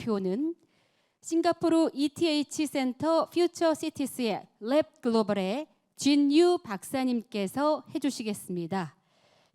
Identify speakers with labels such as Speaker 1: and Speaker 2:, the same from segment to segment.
Speaker 1: 발표는 싱가포르 ETH 센터 퓨처 시티스의 랩 글로벌의 진유 박사님께서 해주시겠습니다.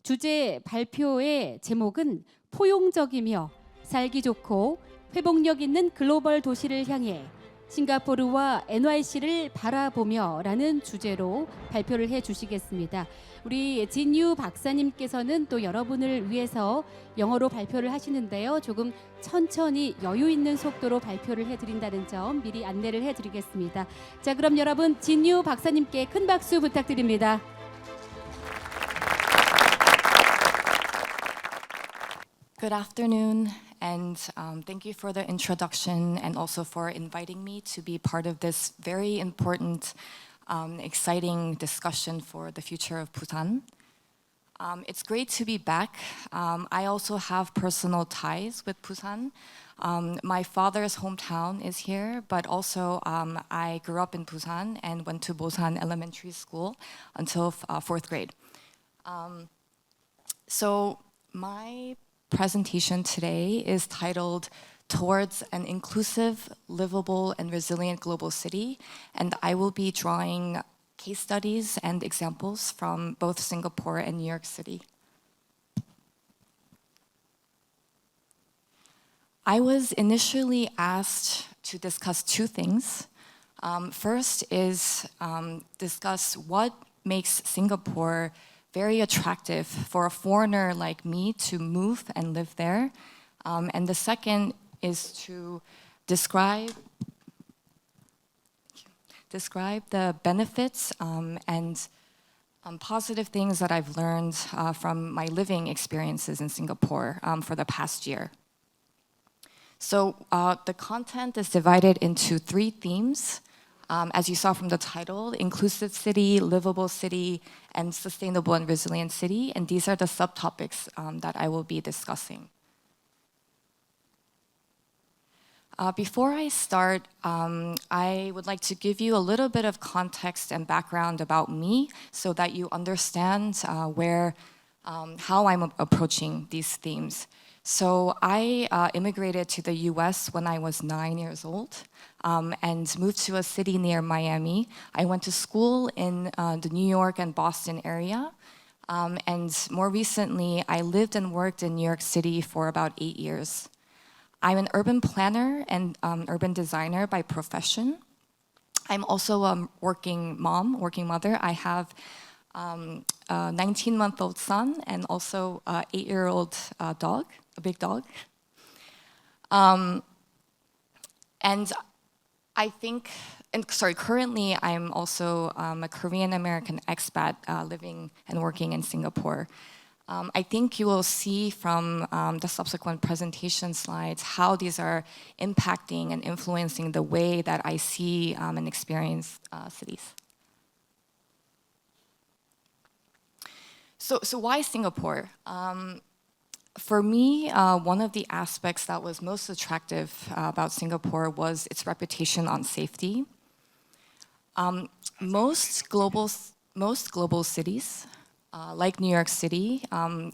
Speaker 1: 주제 발표의 제목은 포용적이며 살기 좋고 회복력 있는 글로벌 도시를 향해 싱가포르와 NYC를 바라보며 라는 주제로 발표를 해주시겠습니다. 우리 진유 박사님께서는 또 여러분을 위해서 영어로 발표를 하시는데요. 조금 천천히 여유 있는 속도로 발표를 해드린다는 점 미리 안내를 해드리겠습니다. 자, 그럼 여러분 진유 박사님께 큰 박수 부탁드립니다.
Speaker 2: Good afternoon, and thank you for the introduction and also for inviting me to be part of this very important, exciting discussion for the future of Busan. It's great to be back. I also have personal ties with Busan. My father's hometown is here, but also I grew up in Busan and went to Busan Elementary School until 4th grade. So my presentation today is titled Towards an Inclusive, Livable, and Resilient Global City, and I will be drawing case studies and examples from both Singapore and New York City. I was initially asked to discuss two things. First is discuss what makes Singapore very attractive for a foreigner like me to move and live there. And the second is to describe the benefits and positive things that I've learned from my living experiences in Singapore for the past year. So the content is divided into three themes. As you saw from the title, inclusive city, livable city, and sustainable and resilient city. And these are the subtopics that I will be discussing. Before I start, I would like to give you a little bit of context and background about me so that you understand how I'm approaching these themes. So I immigrated to the US when I was 9 years old and moved to a city near Miami. I went to school in the New York and Boston area. And more recently, I lived and worked in New York City for about 8 years. I'm an urban planner and urban designer by profession. I'm also a working mother. I have a 19-month-old son and also an 8-year-old dog, a big dog. Currently I'm also a Korean-American expat living and working in Singapore. I think you will see from the subsequent presentation slides how these are impacting and influencing the way that I see and experience cities. So why Singapore? For me, one of the aspects that was most attractive about Singapore was its reputation on safety. Most global cities, like New York City,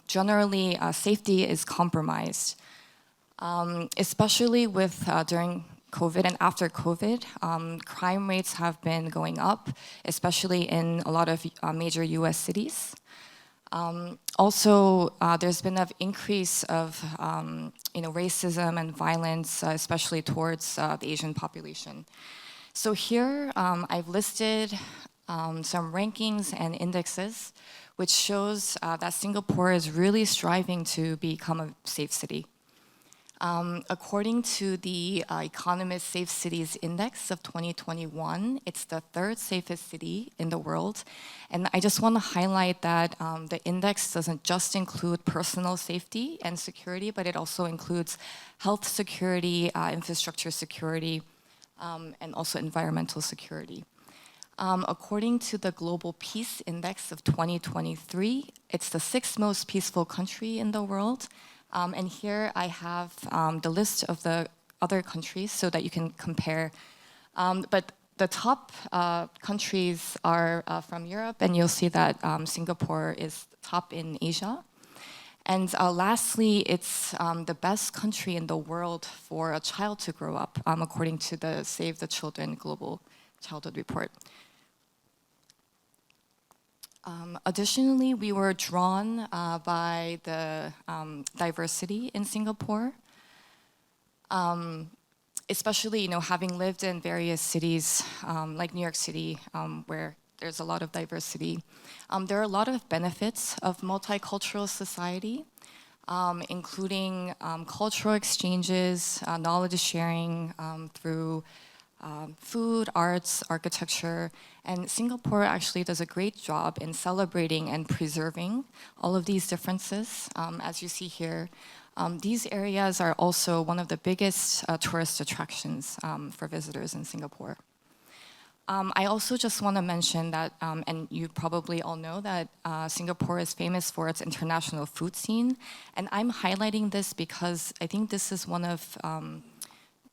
Speaker 2: generally safety is compromised, especially during COVID and after COVID. Crime rates have been going up, especially in a lot of major US cities. Also, there's been an increase of racism and violence, especially towards the Asian population. So here, I've listed some rankings and indexes, which shows that Singapore is really striving to become a safe city. According to the Economist Safe Cities Index of 2021, it's the third safest city in the world. And I just want to highlight that the index doesn't just include personal safety and security, but it also includes health security, infrastructure security, and also environmental security. According to the Global Peace Index of 2023, it's the sixth most peaceful country in the world. And here I have the list of the other countries so that you can compare. But the top countries are from Europe, and you'll see that Singapore is top in Asia. And lastly, it's the best country in the world for a child to grow up, according to the Save the Children Global Childhood Report. Additionally, we were drawn by the diversity in Singapore, especially having lived in various cities like New York City, where there's a lot of diversity. There are a lot of benefits of multicultural society, including cultural exchanges, knowledge sharing through food, arts, architecture, and Singapore actually does a great job in celebrating and preserving all of these differences. As you see here, these areas are also one of the biggest tourist attractions for visitors in Singapore. I also just want to mention that, and you probably all know that Singapore is famous for its international food scene, and I'm highlighting this because I think this is one of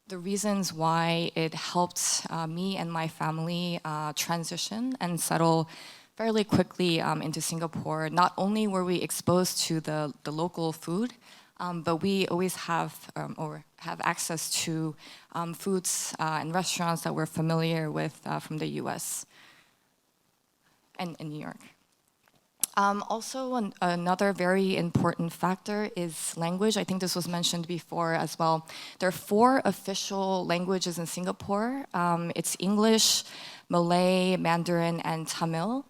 Speaker 2: the reasons why it helped me and my family transition and settle fairly quickly into Singapore. Not only were we exposed to the local food, but we always have access to foods and restaurants that we're familiar with from the US and in New York. Also, another very important factor is language. I think this was mentioned before as well. There are 4 official languages in Singapore. It's English, Malay, Mandarin, and Tamil.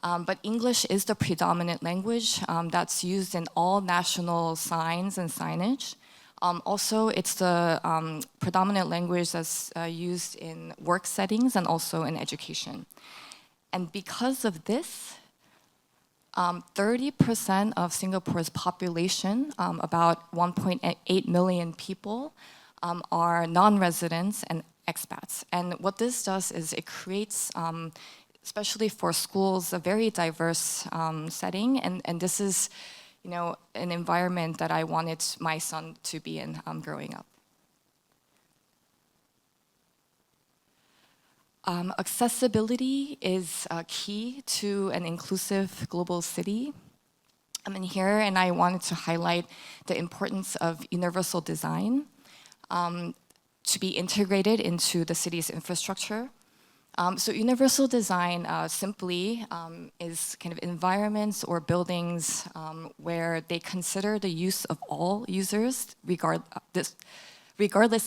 Speaker 2: But English is the predominant language that's used in all national signs and signage. Also, it's the predominant language that's used in work settings and also in education. And because of this, 30% of Singapore's population, about 1.8 million people, are non-residents and expats. And what this does is it creates, especially for schools, a very diverse setting. And this is, an environment that I wanted my son to be in growing up. Accessibility is key to an inclusive global city. I'm in here and I wanted to highlight the importance of universal design to be integrated into the city's infrastructure. So universal design simply is kind of environments or buildings where they consider the use of all users, regardless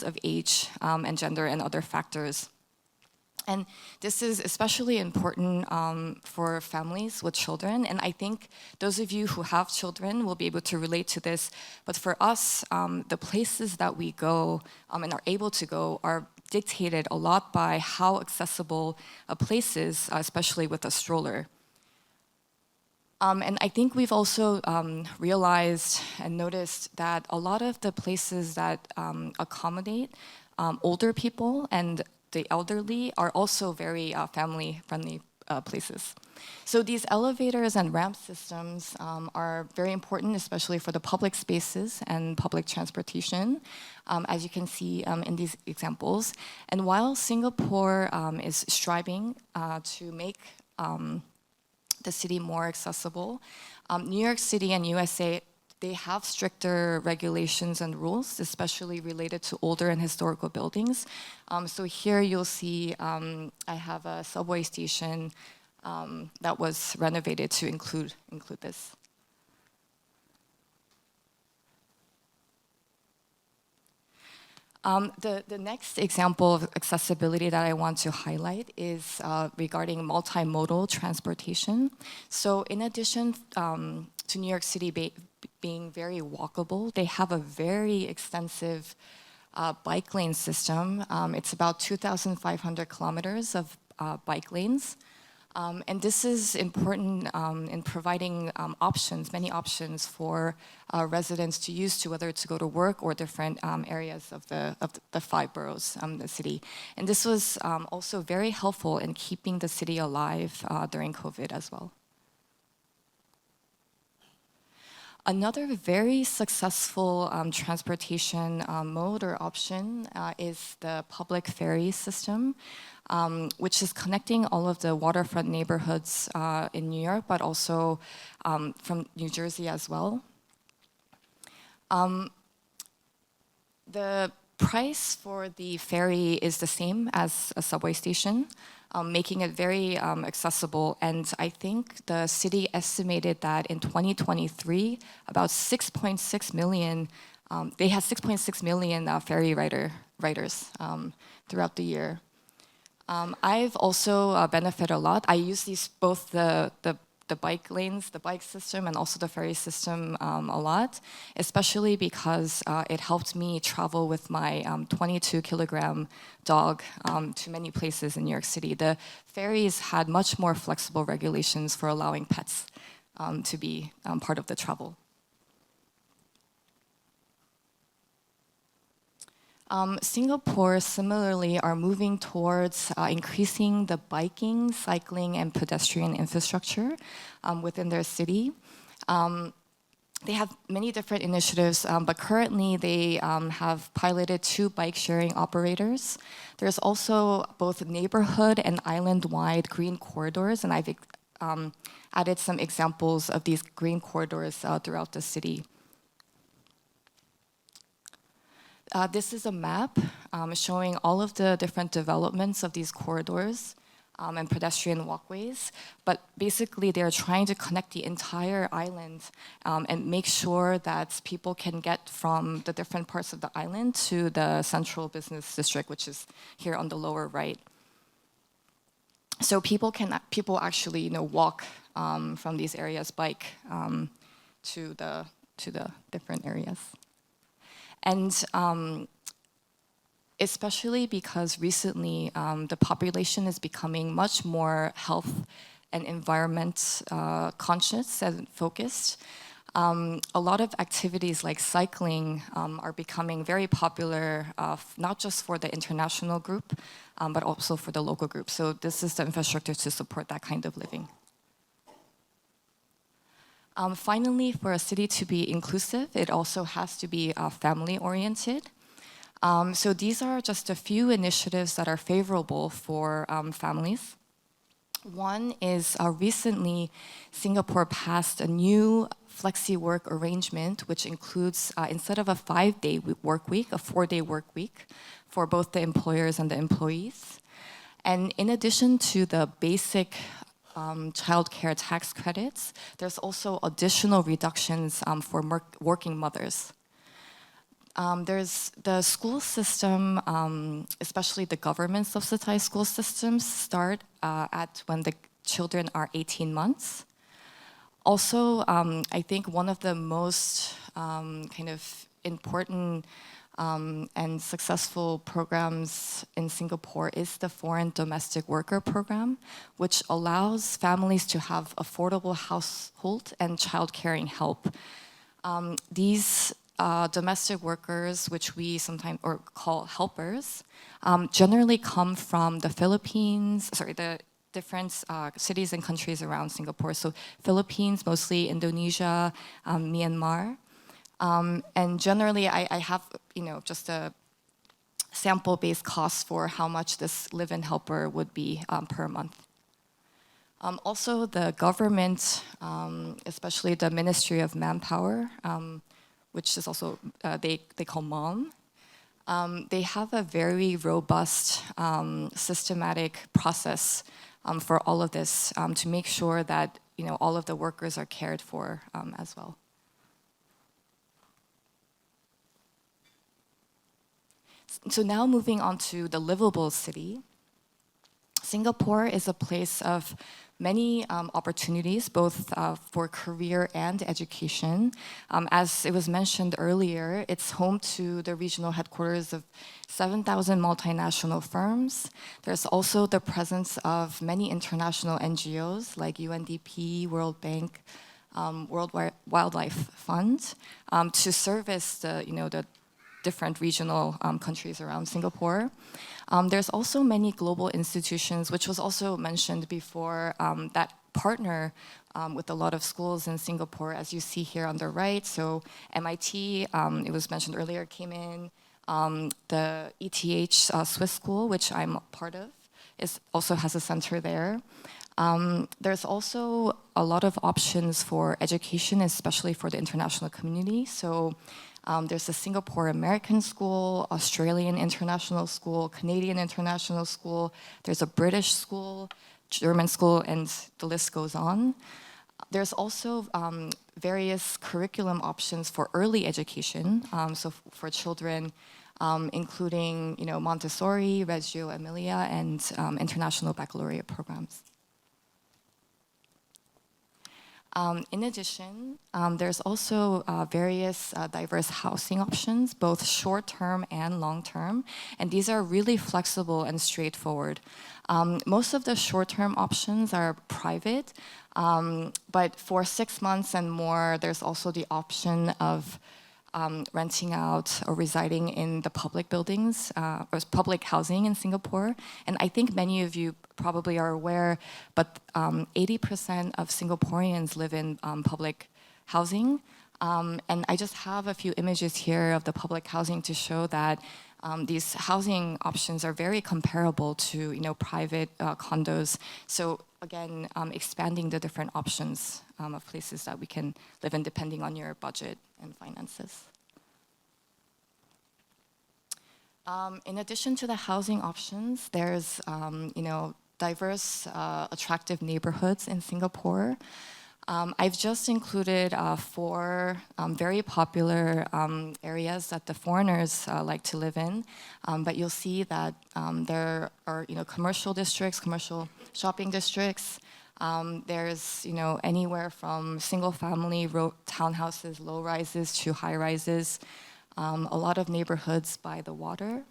Speaker 2: of age and gender and other factors. And this is especially important for families with children. And I think those of you who have children will be able to relate to this. But for us, the places that we go and are able to go are dictated a lot by how accessible a place is, especially with a stroller. And I think we've also realized and noticed that a lot of the places that accommodate older people and the elderly are also very family-friendly places. So these elevators and ramp systems are very important, especially for the public spaces and public transportation, as you can see in these examples. And while Singapore is striving to make the city more accessible, New York City and USA, they have stricter regulations and rules, especially related to older and historical buildings. So here you'll see I have a subway station that was renovated to include this. The next example of accessibility that I want to highlight is regarding multimodal transportation. So in addition to New York City being very walkable, they have a very extensive bike lane system. It's about 2,500 kilometers of bike lanes. And this is important in providing many options for residents to use to whether to go to work or different areas of the 5 boroughs in the city. And this was also very helpful in keeping the city alive during COVID as well. Another very successful transportation mode or option is the public ferry system, which is connecting all of the waterfront neighborhoods in New York, but also from New Jersey as well. The price for the ferry is the same as a subway station, making it very accessible. And I think the city estimated that in 2023, about 6.6 million, they had 6.6 million ferry riders throughout the year. I've also benefited a lot. I use both the bike lanes, the bike system, and also the ferry system a lot, especially because it helped me travel with my 22-kilogram dog to many places in New York City. The ferries had much more flexible regulations for allowing pets to be part of the travel. Singapore similarly are moving towards increasing the biking, cycling, and pedestrian infrastructure within their city. They have many different initiatives, but currently they have piloted 2 bike sharing operators. There's also both neighborhood and island-wide green corridors, and I've added some examples of these green corridors throughout the city. This is a map showing all of the different developments of these corridors and pedestrian walkways. But basically, they're trying to connect the entire island and make sure that people can get from the different parts of the island to the central business district, which is here on the lower right. So people actually walk from these areas, bike to the different areas. And especially because recently the population is becoming much more health and environment conscious and focused. A lot of activities like cycling are becoming very popular, not just for the international group, but also for the local group. So this is the infrastructure to support that kind of living. Finally, for a city to be inclusive, it also has to be family-oriented. So these are just a few initiatives that are favorable for families. One is recently Singapore passed a new flexi-work arrangement, which includes, instead of a 5-day work week, a 4-day work week for both the employers and the employees. And in addition to the basic childcare tax credits, there's also additional reductions for working mothers. There's the school system, especially the government-subsidized school systems, start at when the children are 18 months. Also, I think one of the most kind of important and successful programs in Singapore is the Foreign Domestic Worker Program, which allows families to have affordable household and child caring help. These domestic workers, which we sometimes call helpers, generally come from the the different cities and countries around Singapore. So Philippines, mostly Indonesia, Myanmar. And generally, I have just a sample-based cost for how much this live-in helper would be per month. Also, the government, especially the Ministry of Manpower, which is also they call MOM, they have a very robust, systematic process for all of this to make sure that all of the workers are cared for as well. So now moving on to the livable city. Singapore is a place of many opportunities, both for career and education. As it was mentioned earlier, it's home to the regional headquarters of 7,000 multinational firms. There's also the presence of many international NGOs like UNDP, World Bank, World Wildlife Fund, to service the different regional countries around Singapore. There's also many global institutions, which was also mentioned before, that partner with a lot of schools in Singapore, as you see here on the right. So MIT, it was mentioned earlier, came in. The ETH Swiss School, which I'm a part of, also has a center there. There's also a lot of options for education, especially for the international community. So there's a Singapore American School, Australian International School, Canadian International School, there's a British school, German school, and the list goes on. There's also various curriculum options for early education, so for children, including Montessori, Reggio Emilia, and international baccalaureate programs. In addition, there's also various diverse housing options, both short-term and long-term, and these are really flexible and straightforward. Most of the short-term options are private, but for 6 months and more, there's also the option of renting out or residing in the public buildings or public housing in Singapore. And I think many of you probably are aware, but 80% of Singaporeans live in public housing. And I just have a few images here of the public housing to show that these housing options are very comparable to private condos. So again, expanding the different options of places that we can live in depending on your budget and finances. In addition to the housing options, there's diverse, attractive neighborhoods in Singapore. I've just included 4 very popular areas that the foreigners like to live in, but you'll see that there are commercial districts, commercial shopping districts. There's anywhere from single-family townhouses, low-rises to high-rises. A lot of neighborhoods by the water.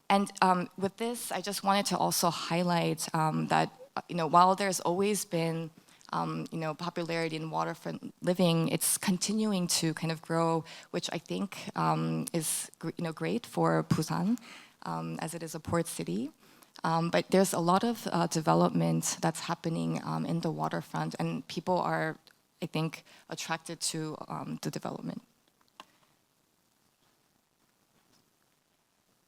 Speaker 2: And with this, I just wanted to also highlight that while there's always been popularity in waterfront living, it's continuing to kind of grow, which I think is great for Busan, as it is a port city. But there's a lot of development that's happening in the waterfront, and people are, I think, attracted to the development.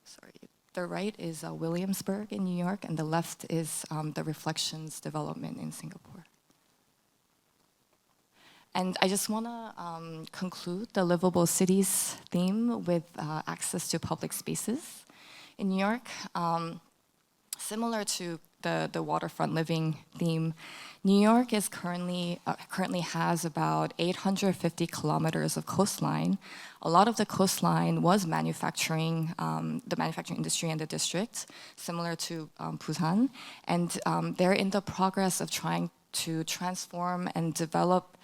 Speaker 2: Sorry. The right is Williamsburg in New York, and the left is the Reflections development in Singapore. And I just want to conclude the livable cities theme with access to public spaces. In New York, similar to the waterfront living theme, New York is currently has about 850 kilometers of coastline. A lot of the coastline was manufacturing, the manufacturing industry in the district, similar to Busan, and they're in the progress of trying to transform and develop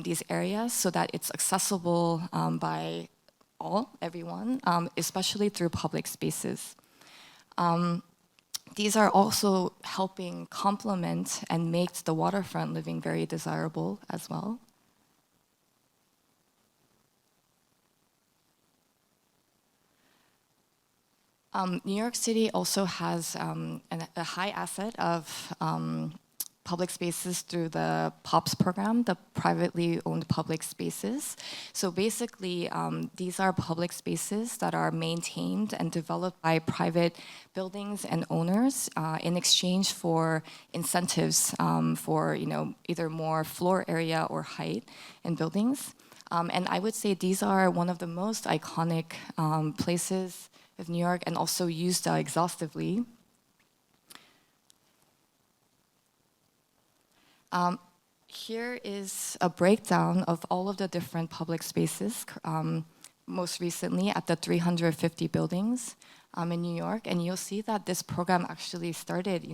Speaker 2: these areas so that it's accessible by everyone, especially through public spaces. These are also helping complement and make the waterfront living very desirable as well. New York City also has a high asset of public spaces through the POPs program, the privately owned public spaces. So basically, these are public spaces that are maintained and developed by private buildings and owners in exchange for incentives for either more floor area or height in buildings. And I would say these are one of the most iconic places of New York and also used exhaustively. Here is a breakdown of all of the different public spaces, most recently at the 350 buildings in New York. And you'll see that this program actually started,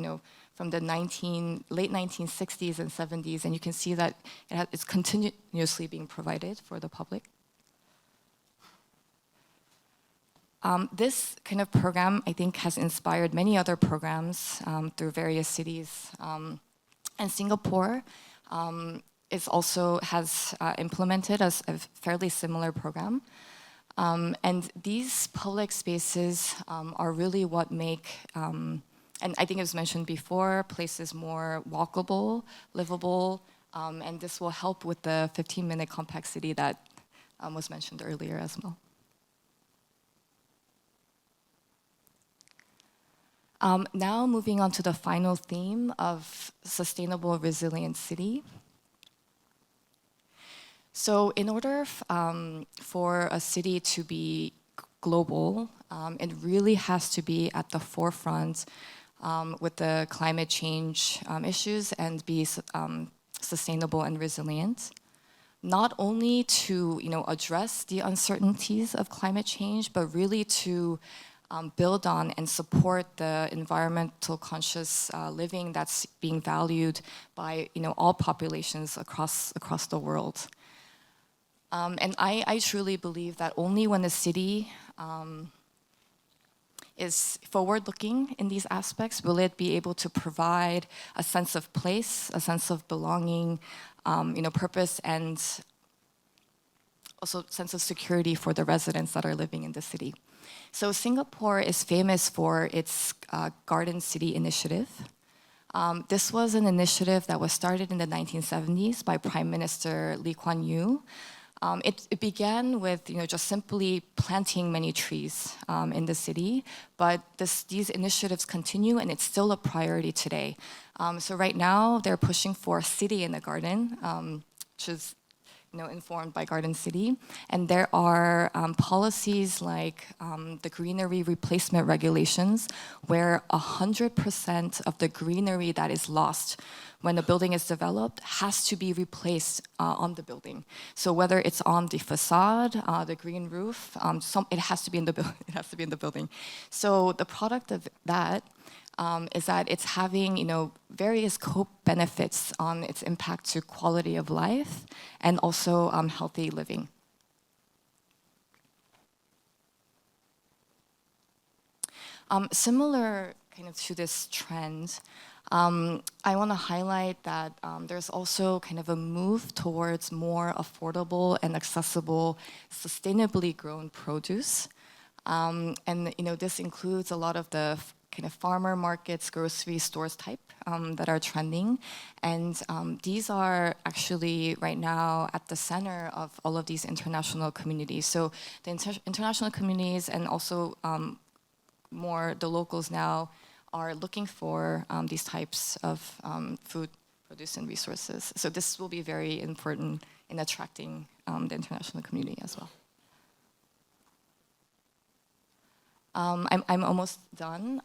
Speaker 2: from the late 1960s and 70s, and you can see that it's continuously being provided for the public. This kind of program, I think, has inspired many other programs through various cities. And Singapore has implemented a fairly similar program. And these public spaces are really what make, and I think it was mentioned before, places more walkable, livable, and this will help with the 15-minute compact city that was mentioned earlier as well. Now moving on to the final theme of sustainable resilient city. So in order for a city to be global, it really has to be at the forefront with the climate change issues and be sustainable and resilient. Not only to address the uncertainties of climate change, but really to build on and support the environmental conscious living that's being valued by all populations across the world. And I truly believe that only when a city is forward-looking in these aspects will it be able to provide a sense of place, a sense of belonging, purpose, and also sense of security for the residents that are living in the city. So Singapore is famous for its Garden City initiative. This was an initiative that was started in the 1970s by Prime Minister Lee Kuan Yew. It began with just simply planting many trees in the city, but these initiatives continue and it's still a priority today. So right now they're pushing for a city in a garden, which is informed by Garden City. And there are policies like the greenery replacement regulations, where 100% of the greenery that is lost when a building is developed has to be replaced on the building. So whether it's on the facade, the green roof, it has to be in the building. So the product of that is that it's having various co-benefits on its impact to quality of life and also healthy living. Similar kind of to this trend, I want to highlight that there's also kind of a move towards more affordable and accessible, sustainably grown produce. And this includes a lot of the kind of farmer markets, grocery stores type that are trending. And these are actually right now at the center of all of these international communities. So the international communities and also more the locals now are looking for these types of food, produce, and resources. So this will be very important in attracting the international community as well. I'm almost done.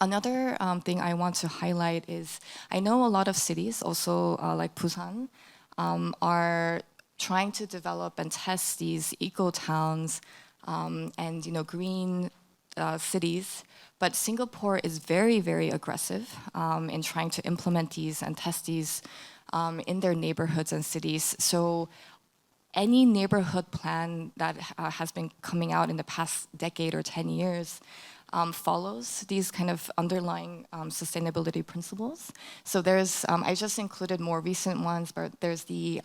Speaker 2: Another thing I want to highlight is I know a lot of cities, also like Busan, are trying to develop and test these eco-towns and green cities. But Singapore is very, very aggressive in trying to implement these and test these in their neighborhoods and cities. So any neighborhood plan that has been coming out in the past decade or 10 years follows these kind of underlying sustainability principles. So there's, I just included more recent ones, but there's the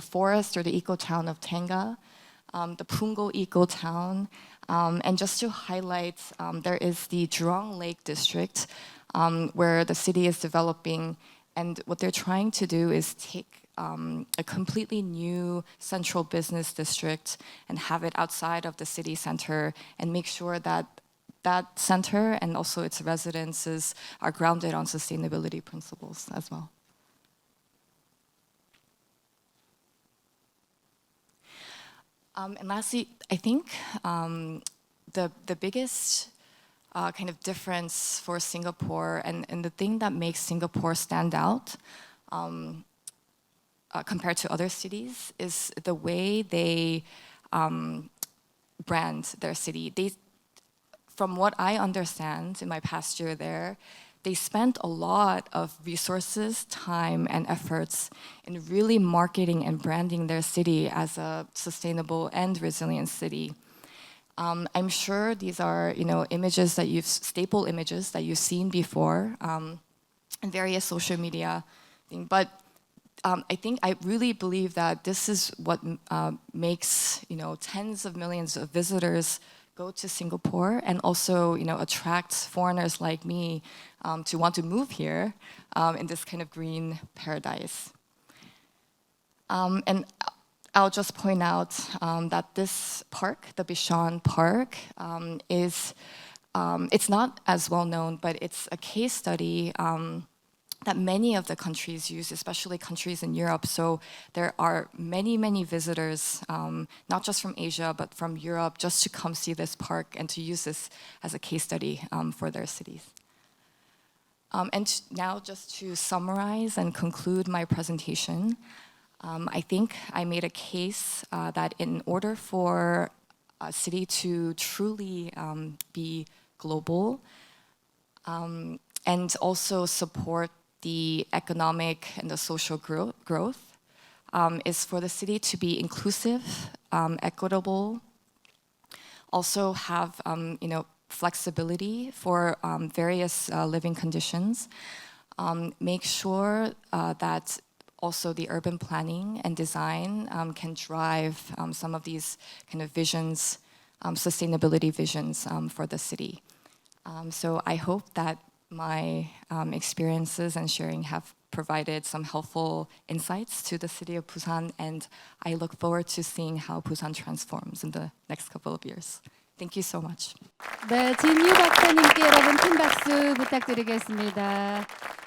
Speaker 2: forest or the eco-town of Tenga, the Pungo eco-town, and just to highlight, there is the Jurong Lake district where the city is developing, and what they're trying to do is take a completely new central business district and have it outside of the city center and make sure that that center and also its residences are grounded on sustainability principles as well. And lastly, I think the biggest kind of difference for Singapore and the thing that makes Singapore stand out compared to other cities is the way they brand their city. From what I understand in my past year there, they spent a lot of resources, time, and efforts in really marketing and branding their city as a sustainable and resilient city. I'm sure these are, images that staple images that you've seen before in various social media things. But I really believe that this is what makes, tens of millions of visitors go to Singapore and also, attracts foreigners like me to want to move here in this kind of green paradise. And I'll just point out that this park, the Bishan Park, is it's not as well known, but it's a case study that many of the countries use, especially countries in Europe. So there are many, many visitors, not just from Asia, but from Europe, just to come see this park and to use this as a case study for their cities. Now just to summarize and conclude my presentation, I think I made a case that in order for a city to truly be global and also support the economic and the social growth is for the city to be inclusive, equitable, also have flexibility for various living conditions, make sure that also the urban planning and design can drive some of these kind of visions, sustainability visions for the city. So I hope that my experiences and sharing have provided some helpful insights to the city of Busan, and I look forward to seeing how Busan transforms in the next couple of years. Thank you so much.
Speaker 1: 네, 진유 박사님께 여러분 큰 박수 부탁드리겠습니다.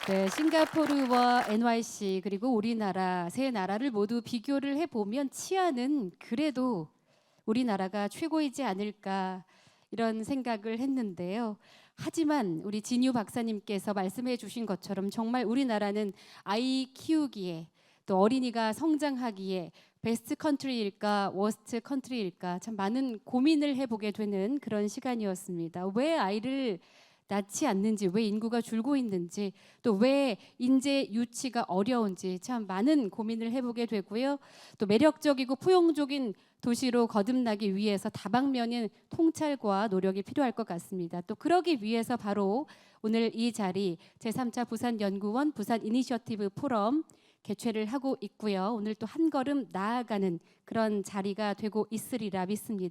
Speaker 1: 네, 싱가포르와 NYC 그리고 우리나라 세 나라를 모두 비교를 해보면 치안은 그래도 우리나라가 최고이지 않을까 이런 생각을 했는데요. 하지만 우리 진유 박사님께서 말씀해 주신 것처럼 정말 우리나라는 아이 키우기에 또 어린이가 성장하기에 베스트 컨트리일까 워스트 컨트리일까 참 많은 고민을 해보게 되는 그런 시간이었습니다. 왜 아이를 낳지 않는지, 왜 인구가 줄고 있는지, 또 왜 인재 유치가 어려운지 참 많은 고민을 해보게 되고요. 또 매력적이고 포용적인 도시로 거듭나기 위해서 다방면인 통찰과 노력이 필요할 것 같습니다. 또 그러기 위해서 바로 오늘 이 자리 제3차 부산연구원 부산 이니셔티브포럼 개최를 하고 있고요. 오늘 또 한 걸음 나아가는 그런 자리가 되고 있으리라 믿습니다.